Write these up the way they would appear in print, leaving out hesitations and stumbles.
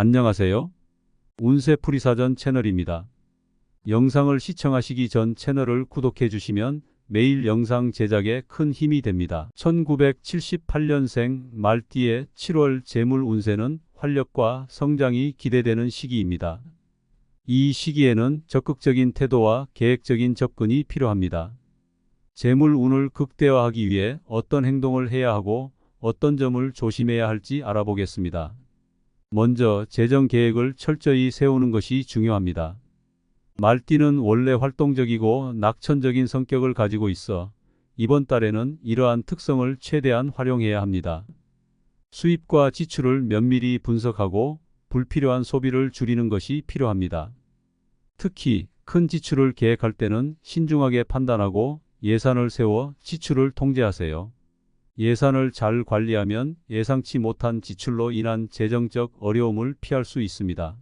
안녕하세요. 운세풀이사전 채널입니다. 영상을 시청하시기 전 채널을 구독해 주시면 매일 영상 제작에 큰 힘이 됩니다. 1978년생 말띠의 7월 재물 운세는 활력과 성장이 기대되는 시기입니다. 이 시기에는 적극적인 태도와 계획적인 접근이 필요합니다. 재물 운을 극대화하기 위해 어떤 행동을 해야 하고 어떤 점을 조심해야 할지 알아보겠습니다. 먼저 재정 계획을 철저히 세우는 것이 중요합니다. 말띠는 원래 활동적이고 낙천적인 성격을 가지고 있어 이번 달에는 이러한 특성을 최대한 활용해야 합니다. 수입과 지출을 면밀히 분석하고 불필요한 소비를 줄이는 것이 필요합니다. 특히 큰 지출을 계획할 때는 신중하게 판단하고 예산을 세워 지출을 통제하세요. 예산을 잘 관리하면 예상치 못한 지출로 인한 재정적 어려움을 피할 수 있습니다.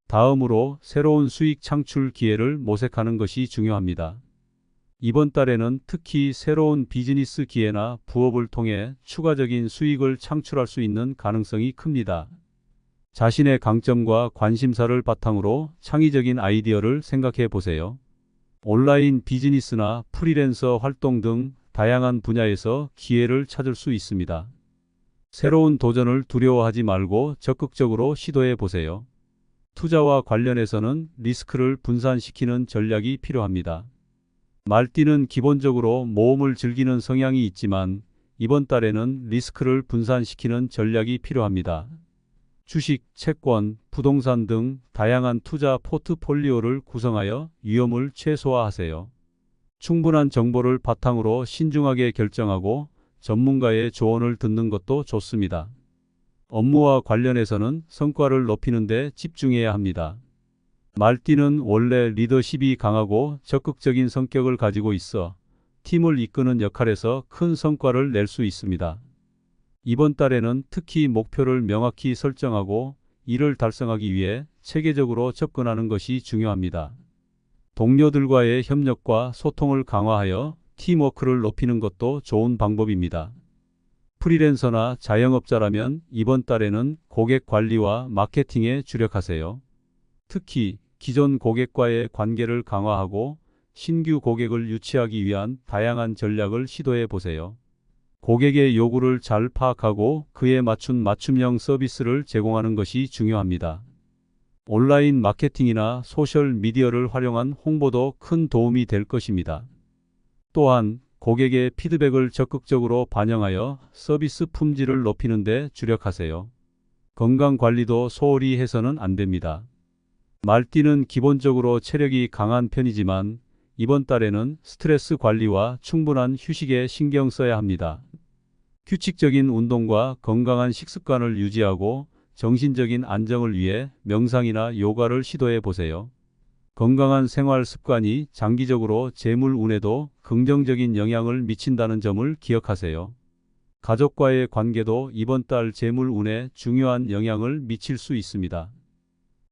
다음으로 새로운 수익 창출 기회를 모색하는 것이 중요합니다. 이번 달에는 특히 새로운 비즈니스 기회나 부업을 통해 추가적인 수익을 창출할 수 있는 가능성이 큽니다. 자신의 강점과 관심사를 바탕으로 창의적인 아이디어를 생각해 보세요. 온라인 비즈니스나 프리랜서 활동 등 다양한 분야에서 기회를 찾을 수 있습니다. 새로운 도전을 두려워하지 말고 적극적으로 시도해 보세요. 투자와 관련해서는 리스크를 분산시키는 전략이 필요합니다. 말띠는 기본적으로 모험을 즐기는 성향이 있지만 이번 달에는 리스크를 분산시키는 전략이 필요합니다. 주식, 채권, 부동산 등 다양한 투자 포트폴리오를 구성하여 위험을 최소화하세요. 충분한 정보를 바탕으로 신중하게 결정하고 전문가의 조언을 듣는 것도 좋습니다. 업무와 관련해서는 성과를 높이는 데 집중해야 합니다. 말띠는 원래 리더십이 강하고 적극적인 성격을 가지고 있어 팀을 이끄는 역할에서 큰 성과를 낼 수 있습니다. 이번 달에는 특히 목표를 명확히 설정하고 이를 달성하기 위해 체계적으로 접근하는 것이 중요합니다. 동료들과의 협력과 소통을 강화하여 팀워크를 높이는 것도 좋은 방법입니다. 프리랜서나 자영업자라면 이번 달에는 고객 관리와 마케팅에 주력하세요. 특히 기존 고객과의 관계를 강화하고 신규 고객을 유치하기 위한 다양한 전략을 시도해 보세요. 고객의 요구를 잘 파악하고 그에 맞춘 맞춤형 서비스를 제공하는 것이 중요합니다. 온라인 마케팅이나 소셜 미디어를 활용한 홍보도 큰 도움이 될 것입니다. 또한 고객의 피드백을 적극적으로 반영하여 서비스 품질을 높이는 데 주력하세요. 건강 관리도 소홀히 해서는 안 됩니다. 말띠는 기본적으로 체력이 강한 편이지만 이번 달에는 스트레스 관리와 충분한 휴식에 신경 써야 합니다. 규칙적인 운동과 건강한 식습관을 유지하고 정신적인 안정을 위해 명상이나 요가를 시도해 보세요. 건강한 생활 습관이 장기적으로 재물 운에도 긍정적인 영향을 미친다는 점을 기억하세요. 가족과의 관계도 이번 달 재물 운에 중요한 영향을 미칠 수 있습니다.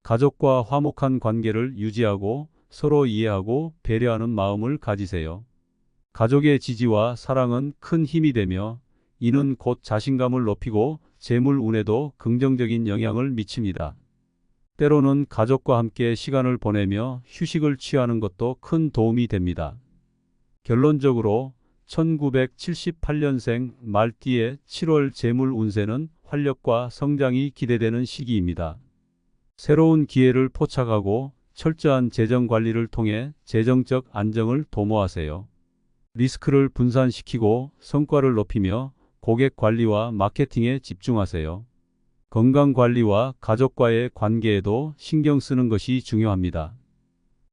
가족과 화목한 관계를 유지하고 서로 이해하고 배려하는 마음을 가지세요. 가족의 지지와 사랑은 큰 힘이 되며 이는 곧 자신감을 높이고 재물 운에도 긍정적인 영향을 미칩니다. 때로는 가족과 함께 시간을 보내며 휴식을 취하는 것도 큰 도움이 됩니다. 결론적으로 1978년생 말띠의 7월 재물 운세는 활력과 성장이 기대되는 시기입니다. 새로운 기회를 포착하고 철저한 재정 관리를 통해 재정적 안정을 도모하세요. 리스크를 분산시키고 성과를 높이며 고객 관리와 마케팅에 집중하세요. 건강 관리와 가족과의 관계에도 신경 쓰는 것이 중요합니다.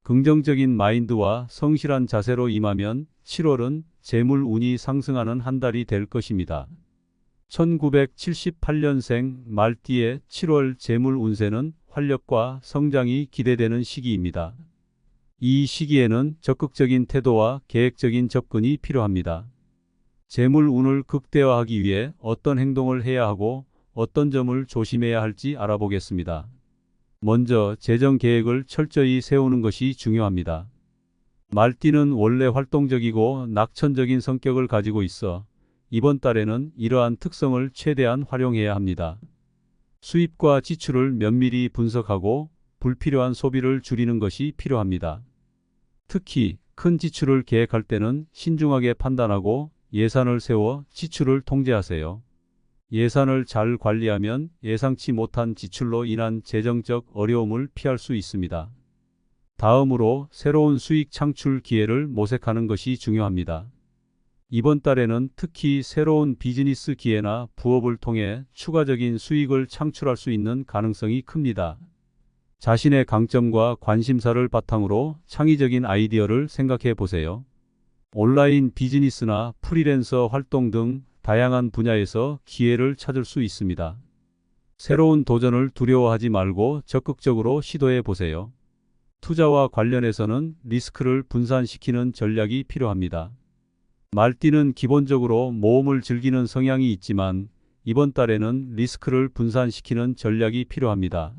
긍정적인 마인드와 성실한 자세로 임하면 7월은 재물 운이 상승하는 한 달이 될 것입니다. 1978년생 말띠의 7월 재물 운세는 활력과 성장이 기대되는 시기입니다. 이 시기에는 적극적인 태도와 계획적인 접근이 필요합니다. 재물 운을 극대화하기 위해 어떤 행동을 해야 하고 어떤 점을 조심해야 할지 알아보겠습니다. 먼저 재정 계획을 철저히 세우는 것이 중요합니다. 말띠는 원래 활동적이고 낙천적인 성격을 가지고 있어 이번 달에는 이러한 특성을 최대한 활용해야 합니다. 수입과 지출을 면밀히 분석하고 불필요한 소비를 줄이는 것이 필요합니다. 특히 큰 지출을 계획할 때는 신중하게 판단하고 예산을 세워 지출을 통제하세요. 예산을 잘 관리하면 예상치 못한 지출로 인한 재정적 어려움을 피할 수 있습니다. 다음으로 새로운 수익 창출 기회를 모색하는 것이 중요합니다. 이번 달에는 특히 새로운 비즈니스 기회나 부업을 통해 추가적인 수익을 창출할 수 있는 가능성이 큽니다. 자신의 강점과 관심사를 바탕으로 창의적인 아이디어를 생각해 보세요. 온라인 비즈니스나 프리랜서 활동 등 다양한 분야에서 기회를 찾을 수 있습니다. 새로운 도전을 두려워하지 말고 적극적으로 시도해 보세요. 투자와 관련해서는 리스크를 분산시키는 전략이 필요합니다. 말띠는 기본적으로 모험을 즐기는 성향이 있지만 이번 달에는 리스크를 분산시키는 전략이 필요합니다.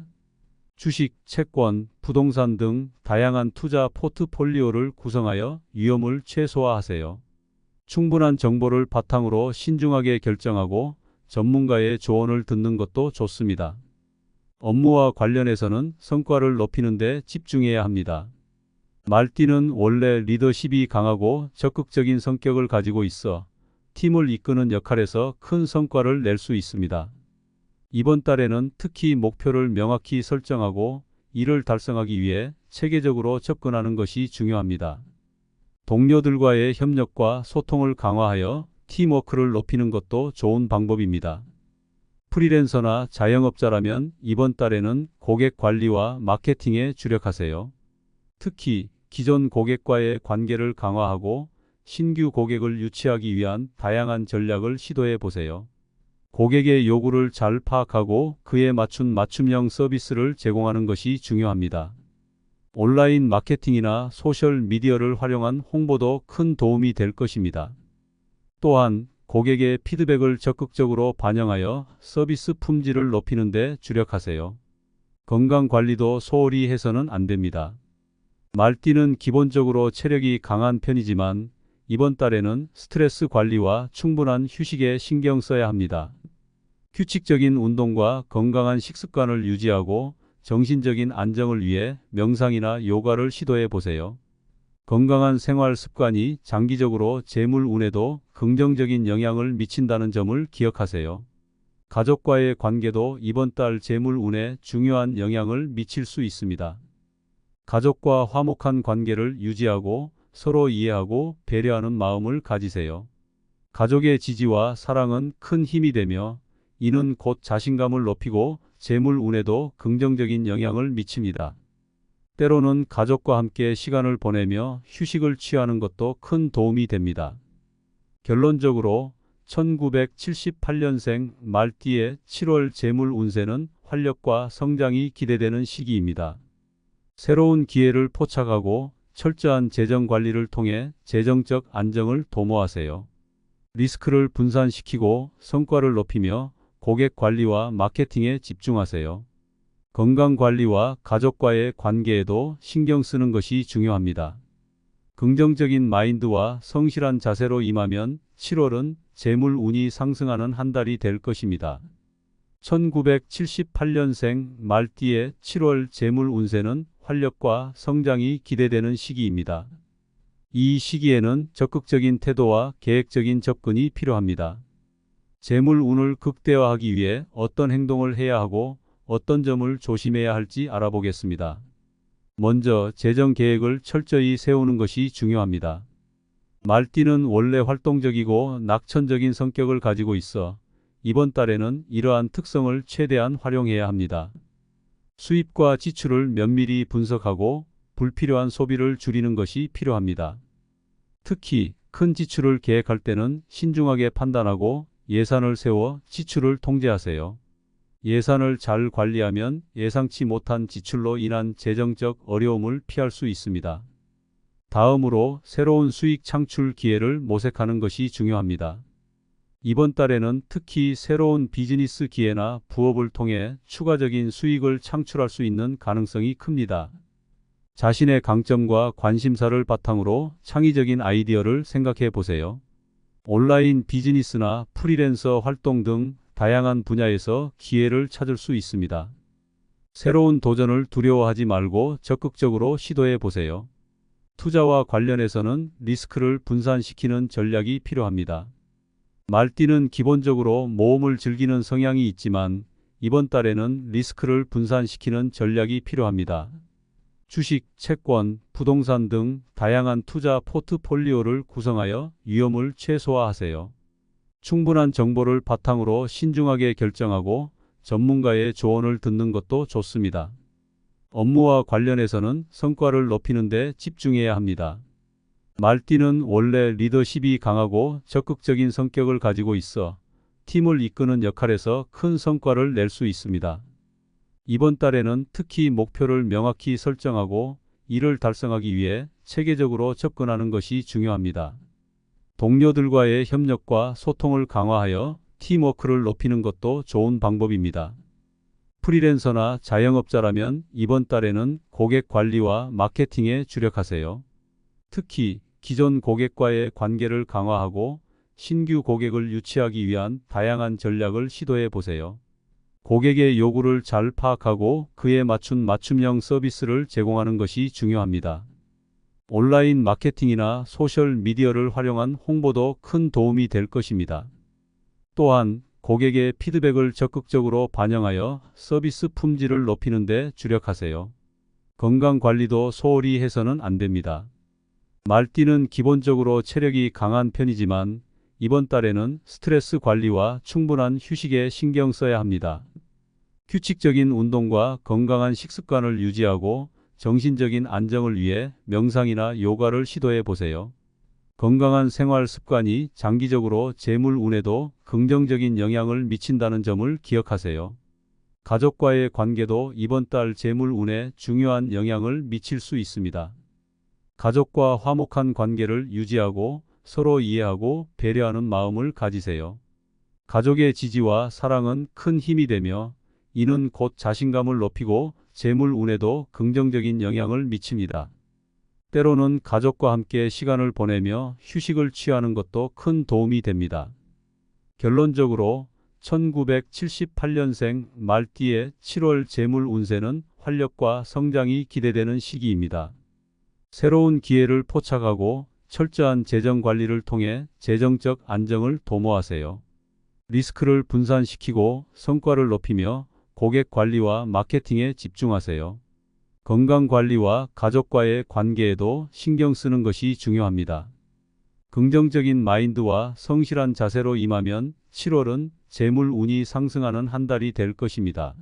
주식, 채권, 부동산 등 다양한 투자 포트폴리오를 구성하여 위험을 최소화하세요. 충분한 정보를 바탕으로 신중하게 결정하고 전문가의 조언을 듣는 것도 좋습니다. 업무와 관련해서는 성과를 높이는 데 집중해야 합니다. 말띠는 원래 리더십이 강하고 적극적인 성격을 가지고 있어 팀을 이끄는 역할에서 큰 성과를 낼 수 있습니다. 이번 달에는 특히 목표를 명확히 설정하고 이를 달성하기 위해 체계적으로 접근하는 것이 중요합니다. 동료들과의 협력과 소통을 강화하여 팀워크를 높이는 것도 좋은 방법입니다. 프리랜서나 자영업자라면 이번 달에는 고객 관리와 마케팅에 주력하세요. 특히 기존 고객과의 관계를 강화하고 신규 고객을 유치하기 위한 다양한 전략을 시도해 보세요. 고객의 요구를 잘 파악하고 그에 맞춘 맞춤형 서비스를 제공하는 것이 중요합니다. 온라인 마케팅이나 소셜 미디어를 활용한 홍보도 큰 도움이 될 것입니다. 또한 고객의 피드백을 적극적으로 반영하여 서비스 품질을 높이는 데 주력하세요. 건강 관리도 소홀히 해서는 안 됩니다. 말띠는 기본적으로 체력이 강한 편이지만 이번 달에는 스트레스 관리와 충분한 휴식에 신경 써야 합니다. 규칙적인 운동과 건강한 식습관을 유지하고 정신적인 안정을 위해 명상이나 요가를 시도해 보세요. 건강한 생활 습관이 장기적으로 재물 운에도 긍정적인 영향을 미친다는 점을 기억하세요. 가족과의 관계도 이번 달 재물 운에 중요한 영향을 미칠 수 있습니다. 가족과 화목한 관계를 유지하고 서로 이해하고 배려하는 마음을 가지세요. 가족의 지지와 사랑은 큰 힘이 되며 이는 곧 자신감을 높이고 재물 운에도 긍정적인 영향을 미칩니다. 때로는 가족과 함께 시간을 보내며 휴식을 취하는 것도 큰 도움이 됩니다. 결론적으로 1978년생 말띠의 7월 재물 운세는 활력과 성장이 기대되는 시기입니다. 새로운 기회를 포착하고 철저한 재정 관리를 통해 재정적 안정을 도모하세요. 리스크를 분산시키고 성과를 높이며 고객 관리와 마케팅에 집중하세요. 건강 관리와 가족과의 관계에도 신경 쓰는 것이 중요합니다. 긍정적인 마인드와 성실한 자세로 임하면 7월은 재물 운이 상승하는 한 달이 될 것입니다. 1978년생 말띠의 7월 재물 운세는 활력과 성장이 기대되는 시기입니다. 이 시기에는 적극적인 태도와 계획적인 접근이 필요합니다. 재물 운을 극대화하기 위해 어떤 행동을 해야 하고 어떤 점을 조심해야 할지 알아보겠습니다. 먼저 재정 계획을 철저히 세우는 것이 중요합니다. 말띠는 원래 활동적이고 낙천적인 성격을 가지고 있어 이번 달에는 이러한 특성을 최대한 활용해야 합니다. 수입과 지출을 면밀히 분석하고 불필요한 소비를 줄이는 것이 필요합니다. 특히 큰 지출을 계획할 때는 신중하게 판단하고 예산을 세워 지출을 통제하세요. 예산을 잘 관리하면 예상치 못한 지출로 인한 재정적 어려움을 피할 수 있습니다. 다음으로 새로운 수익 창출 기회를 모색하는 것이 중요합니다. 이번 달에는 특히 새로운 비즈니스 기회나 부업을 통해 추가적인 수익을 창출할 수 있는 가능성이 큽니다. 자신의 강점과 관심사를 바탕으로 창의적인 아이디어를 생각해 보세요. 온라인 비즈니스나 프리랜서 활동 등 다양한 분야에서 기회를 찾을 수 있습니다. 새로운 도전을 두려워하지 말고 적극적으로 시도해 보세요. 투자와 관련해서는 리스크를 분산시키는 전략이 필요합니다. 말띠는 기본적으로 모험을 즐기는 성향이 있지만 이번 달에는 리스크를 분산시키는 전략이 필요합니다. 주식, 채권, 부동산 등 다양한 투자 포트폴리오를 구성하여 위험을 최소화하세요. 충분한 정보를 바탕으로 신중하게 결정하고 전문가의 조언을 듣는 것도 좋습니다. 업무와 관련해서는 성과를 높이는 데 집중해야 합니다. 말띠는 원래 리더십이 강하고 적극적인 성격을 가지고 있어 팀을 이끄는 역할에서 큰 성과를 낼 수 있습니다. 이번 달에는 특히 목표를 명확히 설정하고 이를 달성하기 위해 체계적으로 접근하는 것이 중요합니다. 동료들과의 협력과 소통을 강화하여 팀워크를 높이는 것도 좋은 방법입니다. 프리랜서나 자영업자라면 이번 달에는 고객 관리와 마케팅에 주력하세요. 특히 기존 고객과의 관계를 강화하고 신규 고객을 유치하기 위한 다양한 전략을 시도해 보세요. 고객의 요구를 잘 파악하고 그에 맞춘 맞춤형 서비스를 제공하는 것이 중요합니다. 온라인 마케팅이나 소셜 미디어를 활용한 홍보도 큰 도움이 될 것입니다. 또한 고객의 피드백을 적극적으로 반영하여 서비스 품질을 높이는 데 주력하세요. 건강 관리도 소홀히 해서는 안 됩니다. 말띠는 기본적으로 체력이 강한 편이지만 이번 달에는 스트레스 관리와 충분한 휴식에 신경 써야 합니다. 규칙적인 운동과 건강한 식습관을 유지하고 정신적인 안정을 위해 명상이나 요가를 시도해 보세요. 건강한 생활 습관이 장기적으로 재물 운에도 긍정적인 영향을 미친다는 점을 기억하세요. 가족과의 관계도 이번 달 재물 운에 중요한 영향을 미칠 수 있습니다. 가족과 화목한 관계를 유지하고 서로 이해하고 배려하는 마음을 가지세요. 가족의 지지와 사랑은 큰 힘이 되며 이는 곧 자신감을 높이고 재물 운에도 긍정적인 영향을 미칩니다. 때로는 가족과 함께 시간을 보내며 휴식을 취하는 것도 큰 도움이 됩니다. 결론적으로 1978년생 말띠의 7월 재물 운세는 활력과 성장이 기대되는 시기입니다. 새로운 기회를 포착하고 철저한 재정 관리를 통해 재정적 안정을 도모하세요. 리스크를 분산시키고 성과를 높이며 고객 관리와 마케팅에 집중하세요. 건강 관리와 가족과의 관계에도 신경 쓰는 것이 중요합니다. 긍정적인 마인드와 성실한 자세로 임하면 7월은 재물 운이 상승하는 한 달이 될 것입니다.